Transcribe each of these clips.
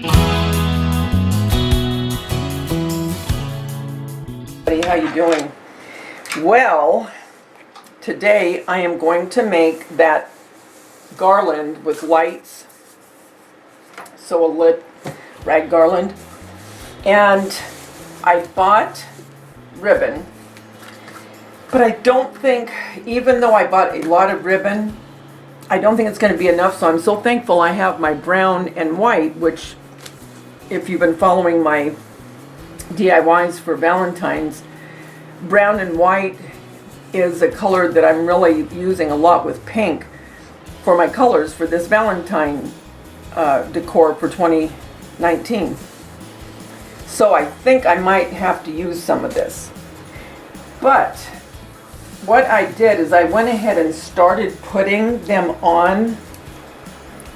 How you doing? Well, today I am going to make that garland with lights, so a lit rag garland, and I bought ribbon, but I don't think, even though I bought a lot of ribbon, I don't think it's going to be enough. So I'm so thankful I have my brown and white, which, if you've been following my DIYs for Valentine's, brown and white is a color that I'm really using a lot with pink for my colors for this Valentine decor for 2019. So I think I might have to use some of this. But what I did is I went ahead and started putting them on.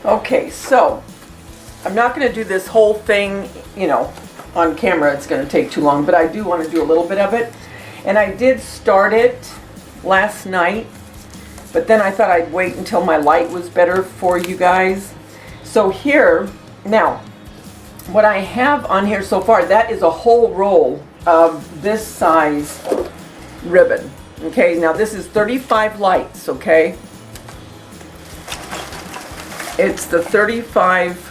Okay, so I'm not going to do this whole thing, on camera. It's going to take too long, but I do want to do a little bit of it. And I did start it last night, but then I thought I'd wait until my light was better for you guys. So here, now, what I have on here so far, that is a whole roll of this size ribbon. Okay, now this is 35 lights, okay? It's the 35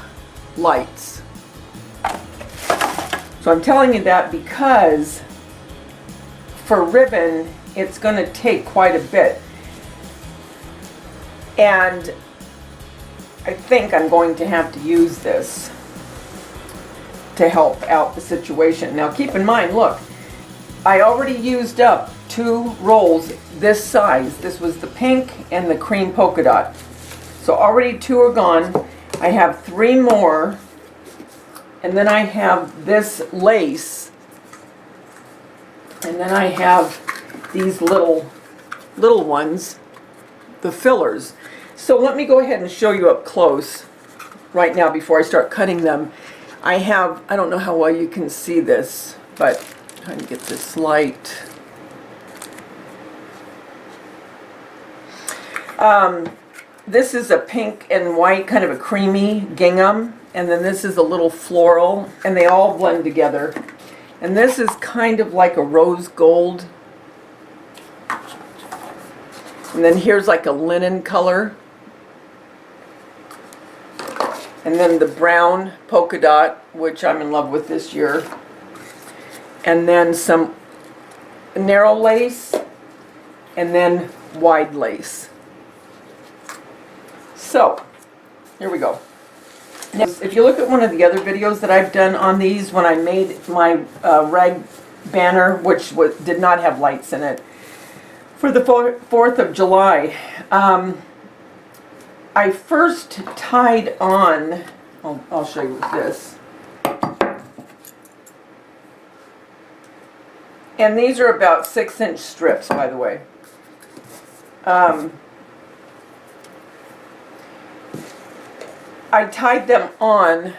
lights. So I'm telling you that because for ribbon, it's going to take quite a bit. And I think I'm going to have to use this to help out the situation. Now keep in mind, look, I already used up 2 rolls this size. This was the pink and the cream polka dot. So already 2 are gone. I have 3 more. And then I have this lace. And then I have these little ones, the fillers. So let me go ahead and show you up close right now before I start cutting them. I don't know how well you can see this, but I'm trying to get this light. This is a pink and white, kind of a creamy gingham, and then this is a little floral, and they all blend together. And this is kind of like a rose gold. And then here's like a linen color. And then the brown polka dot, which I'm in love with this year. And then some narrow lace. And then wide lace. So, here we go. Now, if you look at one of the other videos that I've done on these, when I made my rag banner, which did not have lights in it, for the 4th of July, I first tied on, I'll show you with this, and these are about 6-inch strips, by the way. I tied them on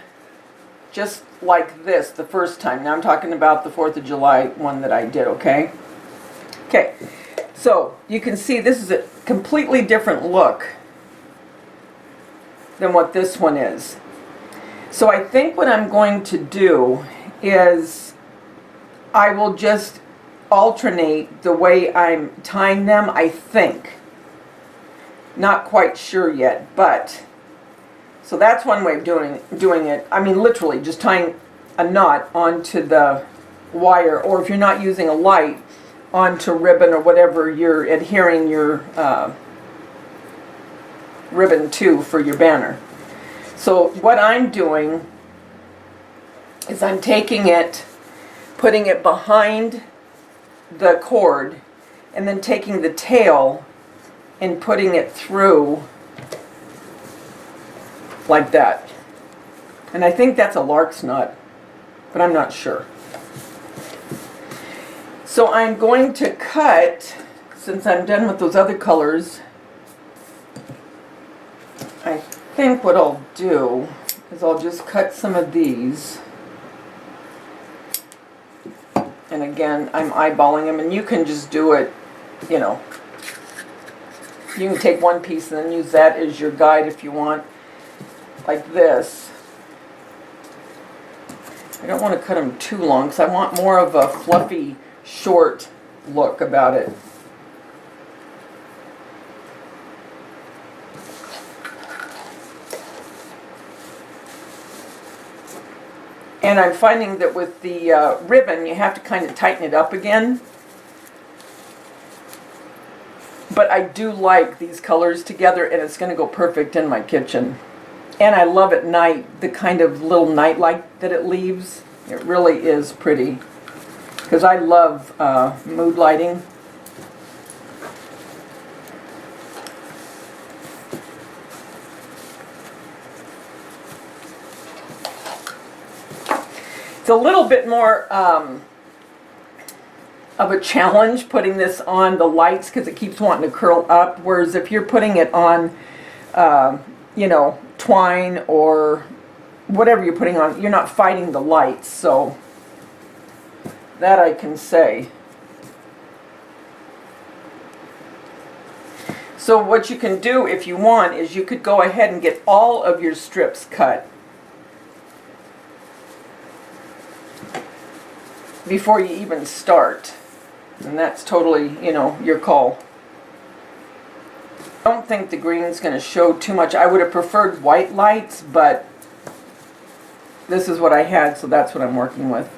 just like this the first time. Now I'm talking about the 4th of July one that I did, okay? Okay, so you can see this is a completely different look than what this one is. So I think what I'm going to do is I will just alternate the way I'm tying them, I think. Not quite sure yet, but so that's one way of doing it. I mean, literally just tying a knot onto the wire, or if you're not using a light, onto ribbon or whatever you're adhering your ribbon to for your banner. So what I'm doing is I'm taking it, putting it behind the cord, and then taking the tail and putting it through like that. And I think that's a lark's knot, but I'm not sure. So I'm going to cut, since I'm done with those other colors, I think what I'll do is I'll just cut some of these. And again, I'm eyeballing them, and you can just do it, you can take one piece and then use that as your guide if you want. Like this. I don't want to cut them too long because I want more of a fluffy, short look about it. And I'm finding that with the ribbon, you have to kind of tighten it up again. But I do like these colors together, and it's going to go perfect in my kitchen. And I love at night the kind of little night light that it leaves. It really is pretty. Because I love mood lighting. It's a little bit more of a challenge putting this on the lights because it keeps wanting to curl up. Whereas if you're putting it on, you know, twine or whatever you're putting on, you're not fighting the lights. So that I can say. So what you can do if you want is you could go ahead and get all of your strips cut before you even start. And that's totally, you know, your call. I don't think the green's going to show too much. I would have preferred white lights, but this is what I had, so that's what I'm working with.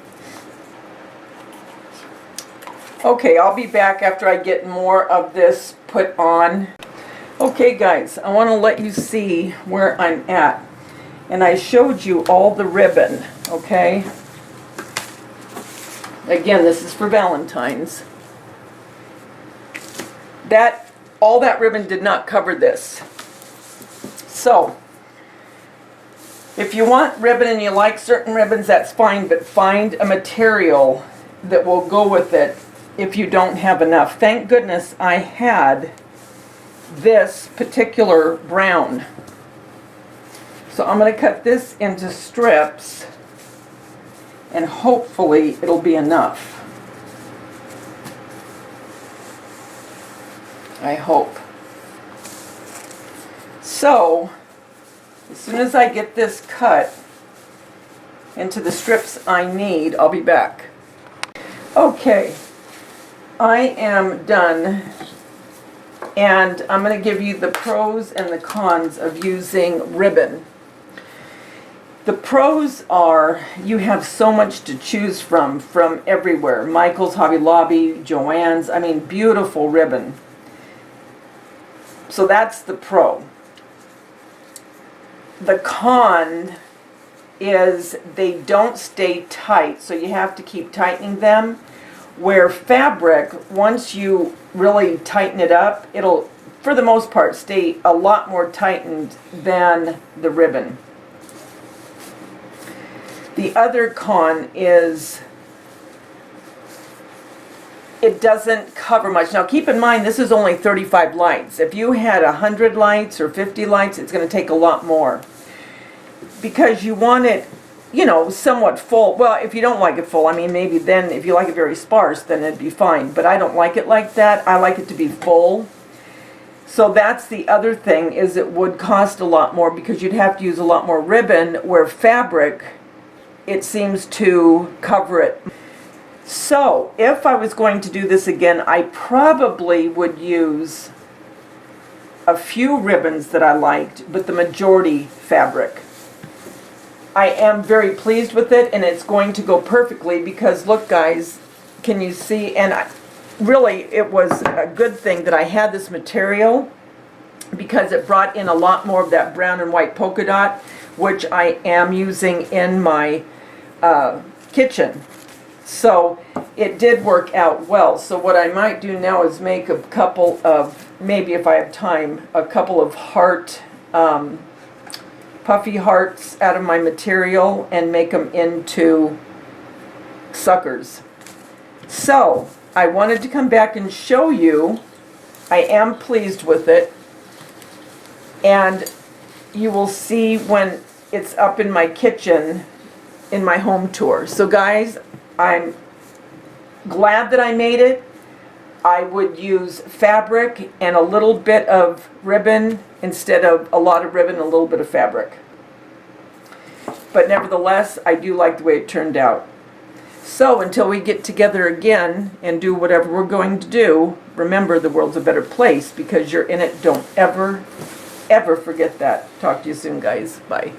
Okay, I'll be back after I get more of this put on. Okay guys, I want to let you see where I'm at. And I showed you all the ribbon, okay? Again, this is for Valentine's. All that ribbon did not cover this. So, if you want ribbon and you like certain ribbons, that's fine, but find a material that will go with it if you don't have enough. Thank goodness I had this particular brown. So I'm going to cut this into strips, and hopefully it'll be enough. I hope. So, as soon as I get this cut into the strips I need, I'll be back. Okay, I am done, and I'm going to give you the pros and the cons of using ribbon. The pros are you have so much to choose from everywhere. Michael's, Hobby Lobby, Joann's, I mean, beautiful ribbon. So that's the pro. The con is they don't stay tight, so you have to keep tightening them. Where fabric, once you really tighten it up, it'll, for the most part, stay a lot more tightened than the ribbon. The other con is it doesn't cover much. Now keep in mind, this is only 35 lights. If you had 100 lights or 50 lights, it's going to take a lot more. Because you want it, you know, somewhat full. Well, if you don't like it full, I mean, maybe then if you like it very sparse, then it'd be fine. But I don't like it like that. I like it to be full. So that's the other thing, is it would cost a lot more because you'd have to use a lot more ribbon, where fabric, it seems to cover it. So if I was going to do this again, I probably would use a few ribbons that I liked, but the majority fabric. I am very pleased with it, and it's going to go perfectly because look guys, can you see? And really it was a good thing that I had this material because it brought in a lot more of that brown and white polka dot, which I am using in my kitchen. So it did work out well. So what I might do now is make a couple of, maybe if I have time, a couple of heart, puffy hearts out of my material and make them into suckers. So I wanted to come back and show you. I am pleased with it, and you will see when it's up in my kitchen in my home tour. So guys, I'm glad that I made it. I would use fabric and a little bit of ribbon instead of a lot of ribbon and a little bit of fabric. but nevertheless, I do like the way it turned out. So until we get together again and do whatever we're going to do, remember the world's a better place because you're in it. Don't ever, ever forget that. Talk to you soon, guys. Bye.